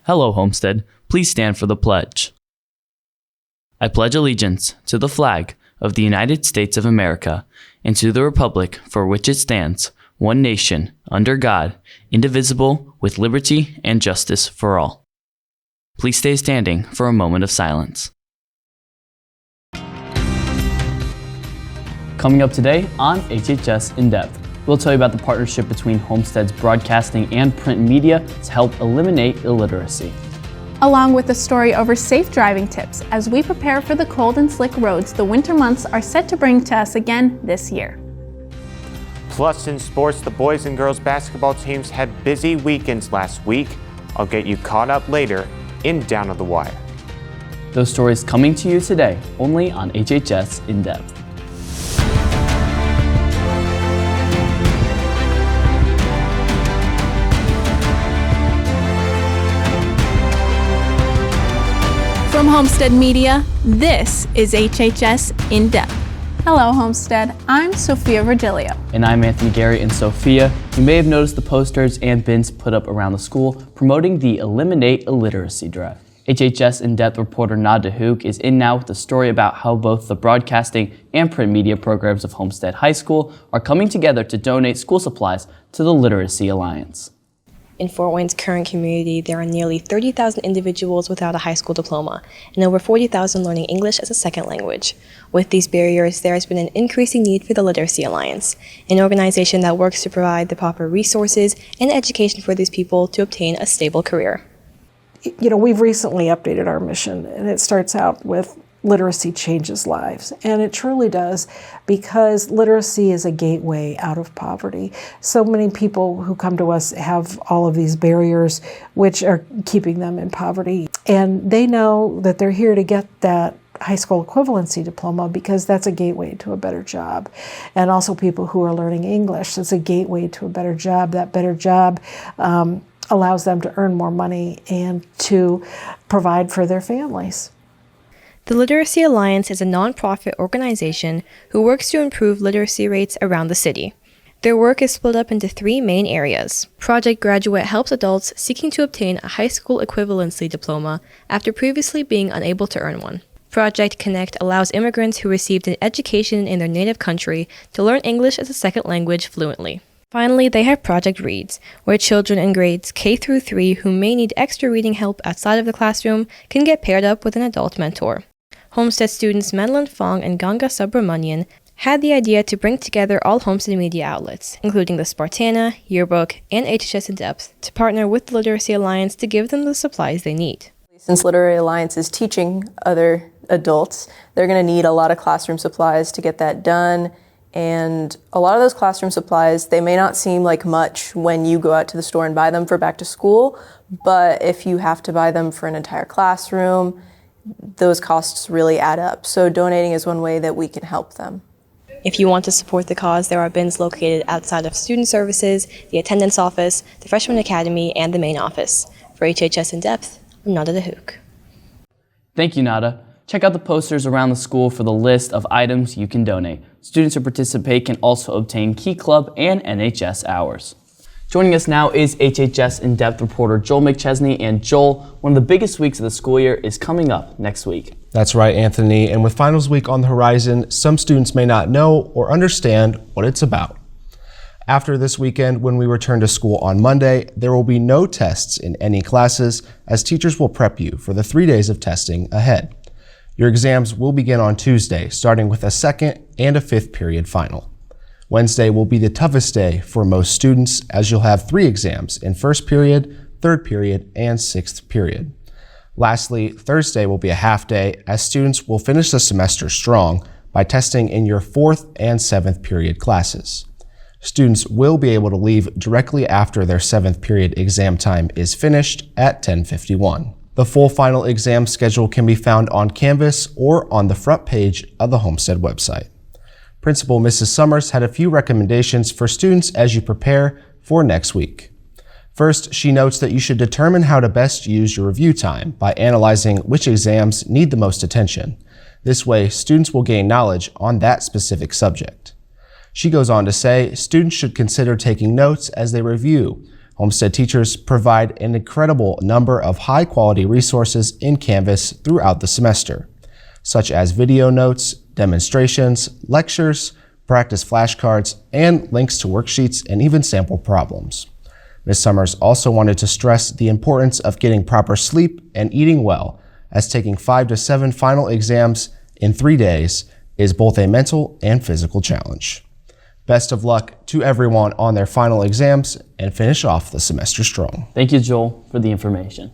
Hello, Homestead. Please stand for the pledge. I pledge allegiance to the flag of the United States of America and to the republic for which it stands, one nation, under God, indivisible, with liberty and justice for all. Please stay standing for a moment of silence. Coming up today on HHS In Depth, we'll tell you about the partnership between Homestead's broadcasting and print media to help eliminate illiteracy. Along with a story over safe driving tips as we prepare for the cold and slick roads the winter months are set to bring to us again this year. Plus, in sports, the boys and girls basketball teams had busy weekends last week. I'll get you caught up later in Down to the Wire. Those stories coming to you today, only on HHS In Depth. From Homestead Media, this is HHS In Depth. Hello, Homestead. I'm Sophia Virgilio. And I'm Anthony Gary. And Sophia, you may have noticed the posters and bins put up around the school promoting the Eliminate Illiteracy Drive. HHS In Depth reporter Nada Hook is in now with a story about how both the broadcasting and print media programs of Homestead High School are coming together to donate school supplies to the Literacy Alliance. In Fort Wayne's current community, there are nearly 30,000 individuals without a high school diploma and over 40,000 learning English as a second language. With these barriers, there has been an increasing need for the Literacy Alliance, an organization that works to provide the proper resources and education for these people to obtain a stable career. You know, we've recently updated our mission, and it starts out with literacy changes lives, and it truly does, because literacy is a gateway out of poverty. So many people who come to us have all of these barriers which are keeping them in poverty, and they know that they're here to get that high school equivalency diploma because that's a gateway to a better job. And also people who are learning English, it's a gateway to a better job. That better job allows them to earn more money and to provide for their families. The Literacy Alliance is a nonprofit organization who works to improve literacy rates around the city. Their work is split up into three main areas. Project Graduate helps adults seeking to obtain a high school equivalency diploma after previously being unable to earn one. Project Connect allows immigrants who received an education in their native country to learn English as a second language fluently. Finally, they have Project Reads, where children in grades K through 3 who may need extra reading help outside of the classroom can get paired up with an adult mentor. Homestead students Madeline Fong and Ganga Subramanian had the idea to bring together all Homestead media outlets, including the Spartana, Yearbook, and HHS In Depth, to partner with the Literacy Alliance to give them the supplies they need. Since Literacy Alliance is teaching other adults, they're going to need a lot of classroom supplies to get that done. And a lot of those classroom supplies, they may not seem like much when you go out to the store and buy them for back to school, but if you have to buy them for an entire classroom, those costs really add up. So donating is one way that we can help them. If you want to support the cause, there are bins located outside of Student Services, the Attendance Office, the Freshman Academy, and the main office. For HHS In Depth, I'm Nada Hook. Thank you, Nada. Check out the posters around the school for the list of items you can donate. Students who participate can also obtain Key Club and NHS hours. Joining us now is HHS In Depth reporter Joel McChesney. And Joel, one of the biggest weeks of the school year is coming up next week. That's right, Anthony. And with finals week on the horizon, some students may not know or understand what it's about. After this weekend, when we return to school on Monday, there will be no tests in any classes, as teachers will prep you for the 3 days of testing ahead. Your exams will begin on Tuesday, starting with a second and a fifth period final. Wednesday will be the toughest day for most students, as you'll have 3 exams in first period, third period, and sixth period. Lastly, Thursday will be a half day, as students will finish the semester strong by testing in your fourth and seventh period classes. Students will be able to leave directly after their seventh period exam time is finished at 10:51. The full final exam schedule can be found on Canvas or on the front page of the Homestead website. Principal Mrs. Summers had a few recommendations for students as you prepare for next week. First, she notes that you should determine how to best use your review time by analyzing which exams need the most attention. This way, students will gain knowledge on that specific subject. She goes on to say students should consider taking notes as they review. Homestead teachers provide an incredible number of high-quality resources in Canvas throughout the semester, such as video notes, demonstrations, lectures, practice flashcards, and links to worksheets and even sample problems. Ms. Summers also wanted to stress the importance of getting proper sleep and eating well, as taking 5 to 7 final exams in 3 days is both a mental and physical challenge. Best of luck to everyone on their final exams and finish off the semester strong. Thank you, Joel, for the information.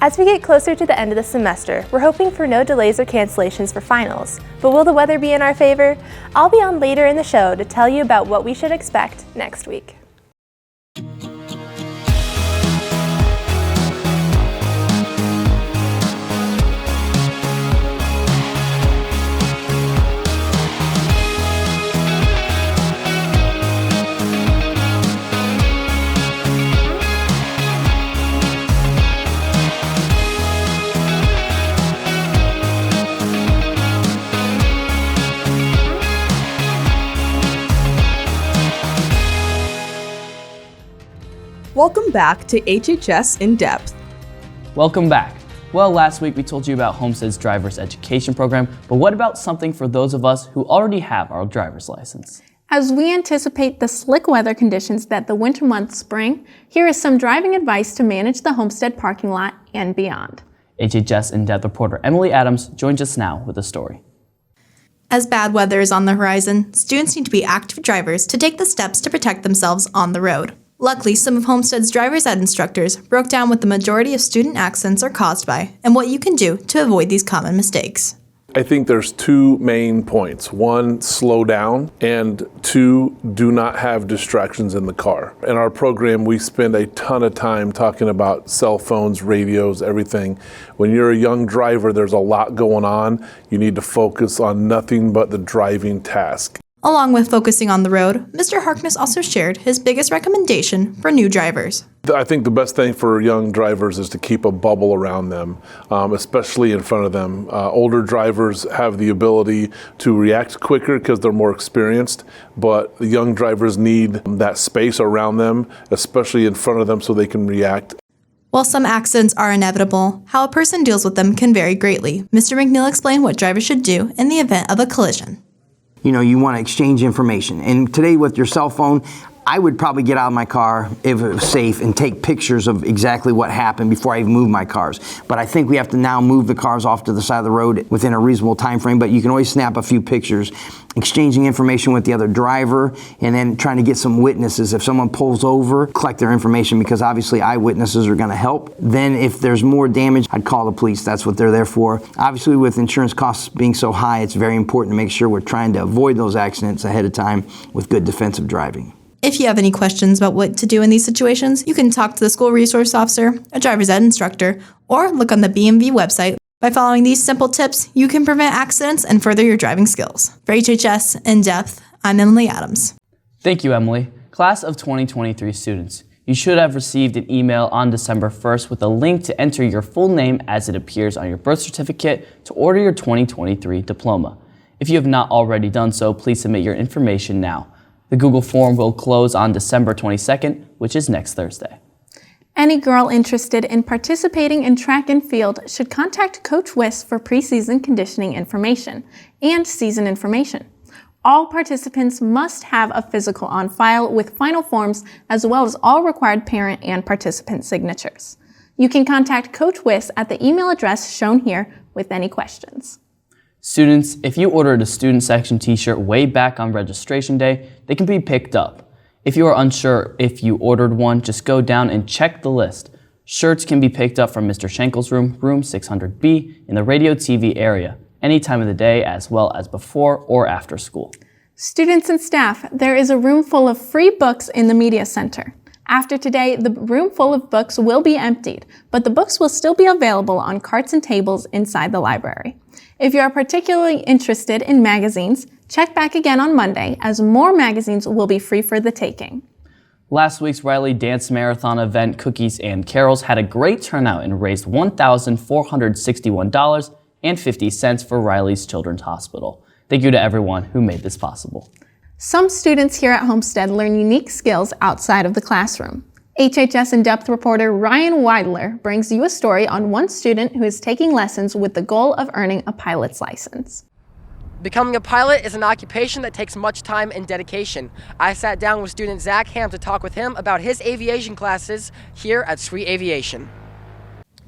As we get closer to the end of the semester, we're hoping for no delays or cancellations for finals. But will the weather be in our favor? I'll be on later in the show to tell you about what we should expect next week. Welcome back to HHS In Depth. Welcome back. Well, last week we told you about Homestead's driver's education program, but what about something for those of us who already have our driver's license? As we anticipate the slick weather conditions that the winter months bring, here is some driving advice to manage the Homestead parking lot and beyond. HHS in-depth reporter Emily Adams joins us now with a story. As bad weather is on the horizon, students need to be active drivers to take the steps to protect themselves on the road. Luckily, some of Homestead's driver's ed instructors broke down what the majority of student accidents are caused by and what you can do to avoid these common mistakes. I think there's 2 main points. 1, slow down, and 2, do not have distractions in the car. In our program, we spend a ton of time talking about cell phones, radios, everything. When you're a young driver, there's a lot going on. You need to focus on nothing but the driving task. Along with focusing on the road, Mr. Harkness also shared his biggest recommendation for new drivers. I think the best thing for young drivers is to keep a bubble around them, especially in front of them. Older drivers have the ability to react quicker because they're more experienced, but the young drivers need that space around them, especially in front of them, so they can react. While some accidents are inevitable, how a person deals with them can vary greatly. Mr. McNeil explained what drivers should do in the event of a collision. You know, you want to exchange information. And today with your cell phone, I would probably get out of my car if it was safe and take pictures of exactly what happened before I even move my cars. But I think we have to now move the cars off to the side of the road within a reasonable time frame. But you can always snap a few pictures, exchanging information with the other driver, and then trying to get some witnesses. If someone pulls over, collect their information, because obviously eyewitnesses are going to help. Then if there's more damage, I'd call the police. That's what they're there for. Obviously, with insurance costs being so high, it's very important to make sure we're trying to avoid those accidents ahead of time with good defensive driving. If you have any questions about what to do in these situations, you can talk to the school resource officer, a driver's ed instructor, or look on the BMV website. By following these simple tips, you can prevent accidents and further your driving skills. For HHS In Depth, I'm Emily Adams. Thank you, Emily. Class of 2023 students, you should have received an email on December 1st with a link to enter your full name as it appears on your birth certificate to order your 2023 diploma. If you have not already done so, please submit your information now. The Google form will close on December 22nd, which is next Thursday. Any girl interested in participating in track and field should contact Coach Wiss for preseason conditioning information and season information. All participants must have a physical on file with final forms as well as all required parent and participant signatures. You can contact Coach Wiss at the email address shown here with any questions. Students, if you ordered a student section t-shirt way back on registration day, they can be picked up. If you are unsure if you ordered one, just go down and check the list. Shirts can be picked up from Mr. Schenkel's room, room 600B, in the radio TV area, any time of the day as well as before or after school. Students and staff, there is a room full of free books in the Media Center. After today, the room full of books will be emptied, but the books will still be available on carts and tables inside the library. If you are particularly interested in magazines, check back again on Monday as more magazines will be free for the taking. Last week's Riley Dance Marathon event, Cookies and Carols, had a great turnout and raised $1,461.50 for Riley's Children's Hospital. Thank you to everyone who made this possible. Some students here at Homestead learn unique skills outside of the classroom. HHS In-Depth reporter Ryan Weidler brings you a story on one student who is taking lessons with the goal of earning a pilot's license. Becoming a pilot is an occupation that takes much time and dedication. I sat down with student Zach Ham to talk with him about his aviation classes here at Sweet Aviation.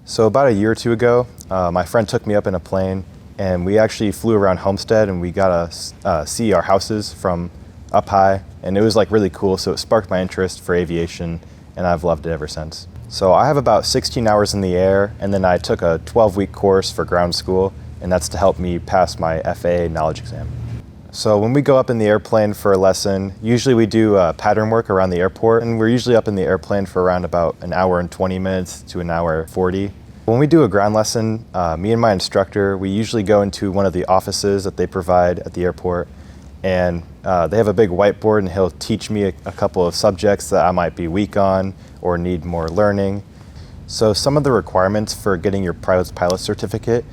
So about a year or two ago, my friend took me up in a plane and we actually flew around Homestead and we got to see our houses from up high, and it was like really cool, so it sparked my interest for aviation and I've loved it ever since. So I have about 16 hours in the air, and then I took a 12-week course for ground school, and that's to help me pass my FAA knowledge exam. So when we go up in the airplane for a lesson, usually we do pattern work around the airport, and we're usually up in the airplane for around about an hour and 20 minutes to an hour 40. When we do a ground lesson, me and my instructor, we usually go into one of the offices that they provide at the airport, and they have a big whiteboard, and he'll teach me a couple of subjects that I might be weak on or need more learning. So some of the requirements for getting your pilot certificate,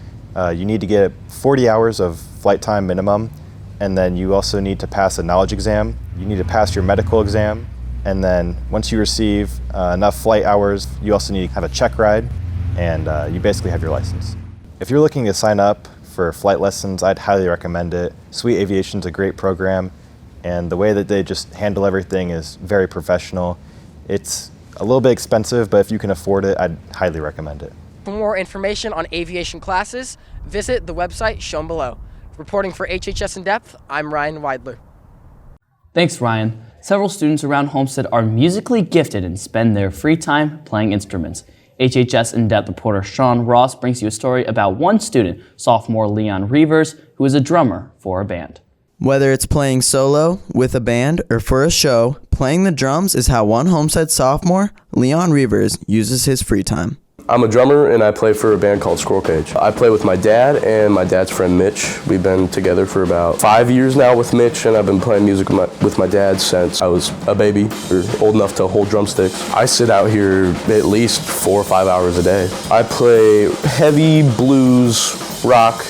you need to get 40 hours of flight time minimum, and then you also need to pass a knowledge exam. You need to pass your medical exam, and then once you receive enough flight hours, you also need to have a check ride, and you basically have your license. If you're looking to sign up for flight lessons, I'd highly recommend it. Sweet Aviation's a great program, and the way that they just handle everything is very professional. It's a little bit expensive, but if you can afford it, I'd highly recommend it. For more information on aviation classes, visit the website shown below. Reporting for HHS In-Depth, I'm Ryan Weidler. Thanks, Ryan. Several students around Homestead are musically gifted and spend their free time playing instruments. HHS In-Depth reporter Sean Ross brings you a story about one student, sophomore Leon Reavers, who is a drummer for a band. Whether it's playing solo, with a band, or for a show, playing the drums is how one Homestead sophomore, Leon Reavers, uses his free time. I'm a drummer and I play for a band called Squirrel Cage. I play with my dad and my dad's friend Mitch. We've been together for about 5 years now with Mitch, and I've been playing music with my dad since I was a baby or old enough to hold drumsticks. I sit out here at least 4 or 5 hours a day. I play heavy blues, rock.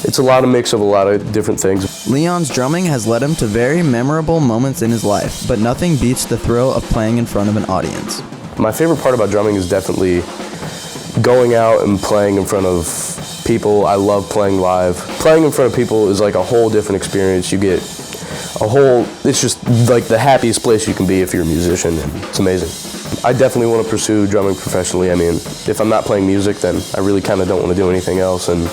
It's a lot of mix of a lot of different things. Leon's drumming has led him to very memorable moments in his life, but nothing beats the thrill of playing in front of an audience. My favorite part about drumming is definitely going out and playing in front of people. I love playing live. Playing in front of people is like a whole different experience. You get it's just like the happiest place you can be if you're a musician, and it's amazing. I definitely want to pursue drumming professionally. I mean, if I'm not playing music, then I really kind of don't want to do anything else. And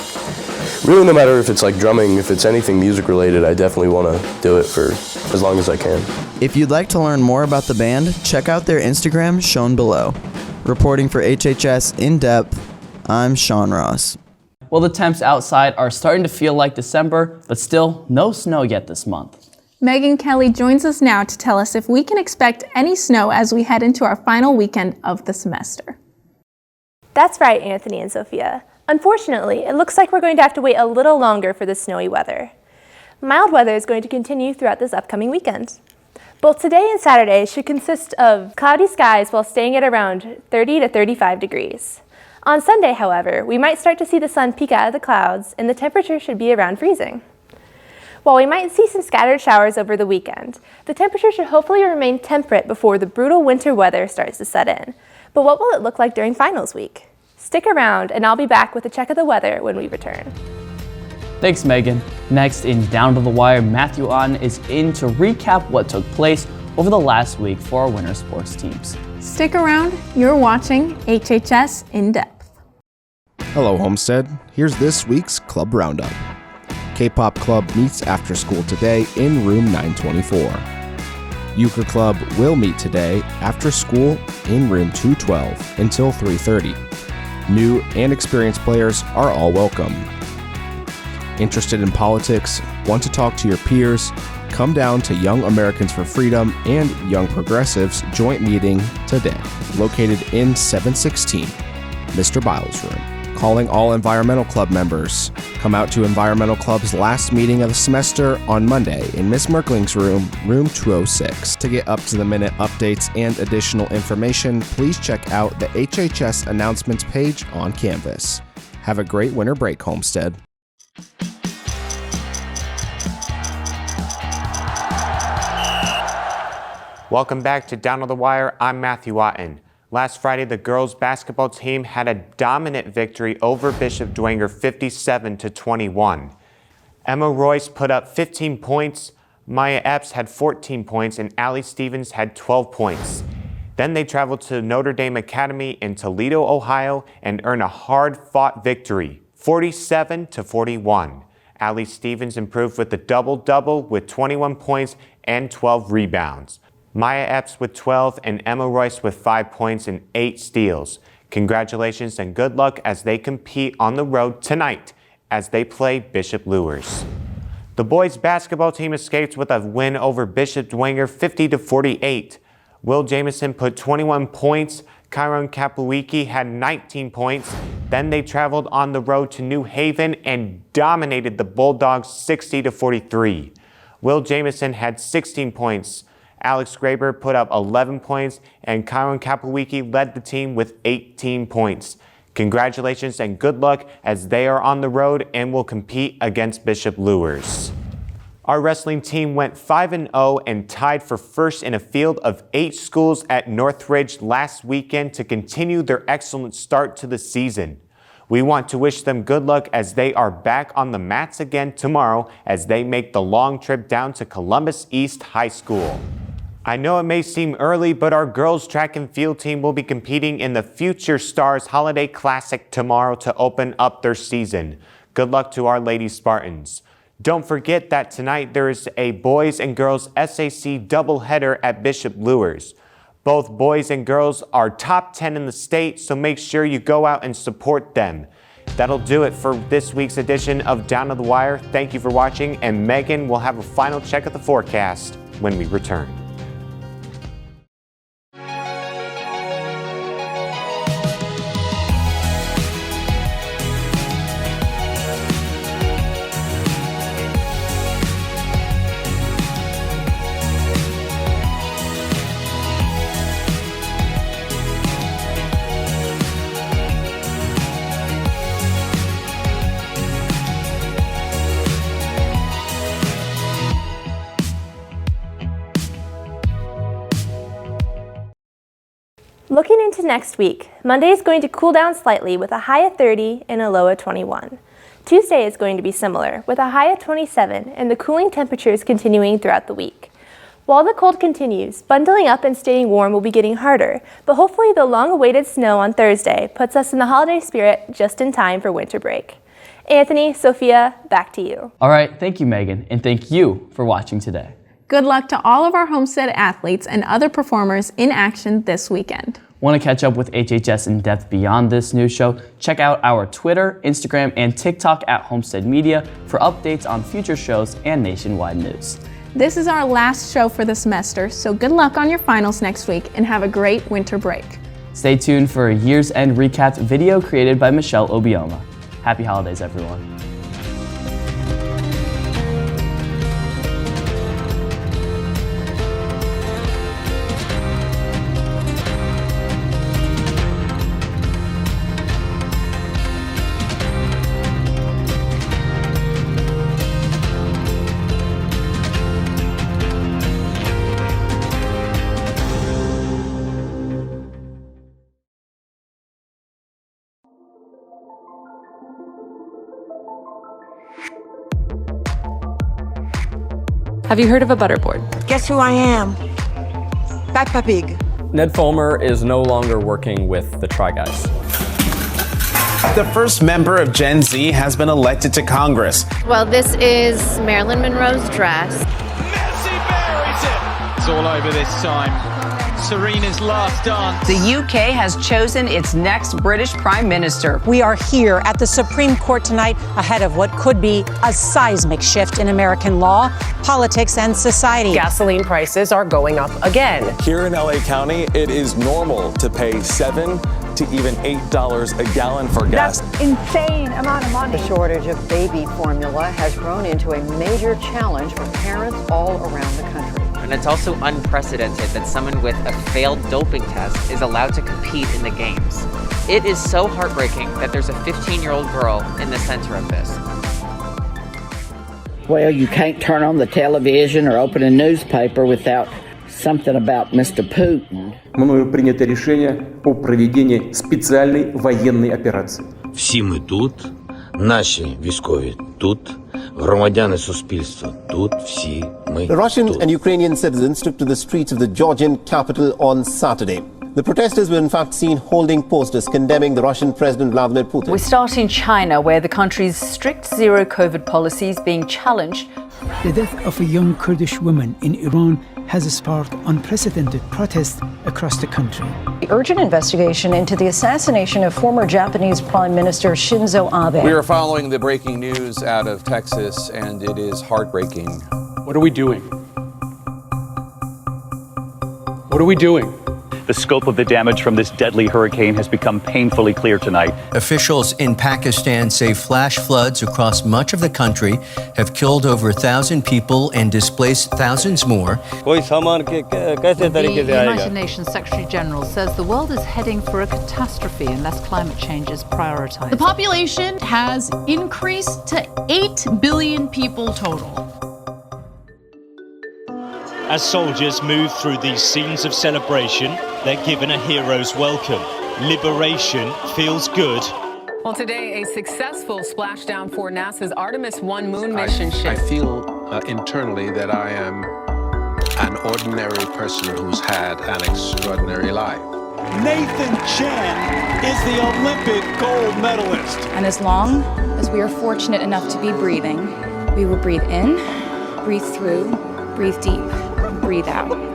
really, no matter if it's like drumming, if it's anything music related, I definitely want to do it for as long as I can. If you'd like to learn more about the band, check out their Instagram shown below. Reporting for HHS In-Depth, I'm Sean Ross. Well, the temps outside are starting to feel like December, but still no snow yet this month. Megan Kelly joins us now to tell us if we can expect any snow as we head into our final weekend of the semester. That's right, Anthony and Sophia. Unfortunately, it looks like we're going to have to wait a little longer for the snowy weather. Mild weather is going to continue throughout this upcoming weekend. Both today and Saturday should consist of cloudy skies while staying at around 30 to 35 degrees. On Sunday, however, we might start to see the sun peek out of the clouds and the temperature should be around freezing. While we might see some scattered showers over the weekend, the temperature should hopefully remain temperate before the brutal winter weather starts to set in. But what will it look like during finals week? Stick around and I'll be back with a check of the weather when we return. Thanks, Megan. Next, in Down to the Wire, Matthew Otten is in to recap what took place over the last week for our winter sports teams. Stick around, you're watching HHS In-Depth. Hello, Homestead. Here's this week's Club Roundup. K-Pop Club meets after school today in room 924. Euchre Club will meet today after school in room 212 until 3:30. New and experienced players are all welcome. Interested in politics, want to talk to your peers? Come down to Young Americans for Freedom and Young Progressives joint meeting today, located in 716 Mr. Biles' room. Calling all Environmental Club members. Come out to Environmental Club's last meeting of the semester on Monday in Miss Merkling's room, room 206. To get up-to-the-minute updates and additional information, please check out the HHS announcements page on Canvas. Have a great winter break, Homestead. Welcome back to Down to the Wire. I'm Matthew Otten. Last Friday, the girls basketball team had a dominant victory over Bishop Dwenger 57-21. Emma Royce put up 15 points, Maya Epps had 14 points, and Allie Stevens had 12 points. Then they traveled to Notre Dame Academy in Toledo, Ohio, and earned a hard-fought victory, 47-41. Allie Stevens improved with a double-double with 21 points and 12 rebounds. Maya Epps with 12 and Emma Royce with 5 points and 8 steals. Congratulations and good luck as they compete on the road tonight as they play Bishop Luers. The boys basketball team escaped with a win over Bishop Dwenger 50-48. Will Jamison put 21 points. Kyron Kapuiki had 19 points. Then they traveled on the road to New Haven and dominated the Bulldogs 60-43. Will Jamison had 16 points. Alex Graber put up 11 points, and Kyron Kapuiki led the team with 18 points. Congratulations and good luck as they are on the road and will compete against Bishop Luers. Our wrestling team went 5-0 and tied for first in a field of 8 schools at Northridge last weekend to continue their excellent start to the season. We want to wish them good luck as they are back on the mats again tomorrow as they make the long trip down to Columbus East High School. I know it may seem early, but our girls track and field team will be competing in the Future Stars Holiday Classic tomorrow to open up their season. Good luck to our Lady Spartans. Don't forget that tonight there is a boys and girls SAC doubleheader at Bishop Luers. Both boys and girls are top 10 in the state, so make sure you go out and support them. That'll do it for this week's edition of Down to the Wire. Thank you for watching, and Megan will have a final check of the forecast when we return. Looking into next week, Monday is going to cool down slightly with a high of 30 and a low of 21. Tuesday is going to be similar with a high of 27 and the cooling temperatures continuing throughout the week. While the cold continues, bundling up and staying warm will be getting harder, but hopefully the long-awaited snow on Thursday puts us in the holiday spirit just in time for winter break. Anthony, Sophia, back to you. All right, thank you, Megan, and thank you for watching today. Good luck to all of our Homestead athletes and other performers in action this weekend. Want to catch up with HHS in depth beyond this news show? Check out our Twitter, Instagram, and TikTok at Homestead Media for updates on future shows and nationwide news. This is our last show for the semester, so good luck on your finals next week and have a great winter break. Stay tuned for a year's end recap video created by Michelle Obioma. Happy holidays, everyone. Have you heard of a butterboard? Guess who I am? Peppa Pig. Ned Fulmer is no longer working with the Try Guys. The first member of Gen Z has been elected to Congress. Well, this is Marilyn Monroe's dress. Messi buries it! It's all over this time. Serena's last dance. The UK has chosen its next British Prime Minister. We are here at the Supreme Court tonight ahead of what could be a seismic shift in American law, politics, and society. Gasoline prices are going up again. Here in LA County, it is normal to pay $7 to even $8 a gallon for gas. That's insane amount of money. The shortage of baby formula has grown into a major challenge for parents all around the country. And it's also unprecedented that someone with a failed doping test is allowed to compete in the games. It is so heartbreaking that there's a 15-year-old girl in the center of this. Well, you can't turn on the television or open a newspaper without something about Mr. Putin. Мною принято решение о проведении специальной военной операции. Всі ми тут, наші військові тут, громадяни суспільства тут, всі ми The Russian тут. and Ukrainian citizens took to the streets of the Georgian capital on Saturday. The protesters were in fact seen holding posters condemning the Russian President Vladimir Putin. We start in China, where the country's strict zero COVID policy is being challenged. The death of a young Kurdish woman in Iran has sparked unprecedented protests across the country. The urgent investigation into the assassination of former Japanese Prime Minister Shinzo Abe. We are following the breaking news out of Texas, and it is heartbreaking. What are we doing? What are we doing? The scope of the damage from this deadly hurricane has become painfully clear tonight. Officials in Pakistan say flash floods across much of the country have killed over 1,000 people and displaced thousands more. The United Nations Secretary General says the world is heading for a catastrophe unless climate change is prioritized. The population has increased to 8 billion people total. As soldiers move through these scenes of celebration, they're given a hero's welcome. Liberation feels good. Well, today, a successful splashdown for NASA's Artemis 1 moon mission ship. I feel internally that I am an ordinary person who's had an extraordinary life. Nathan Chen is the Olympic gold medalist. And as long as we are fortunate enough to be breathing, we will breathe in, breathe through, breathe deep, breathe out.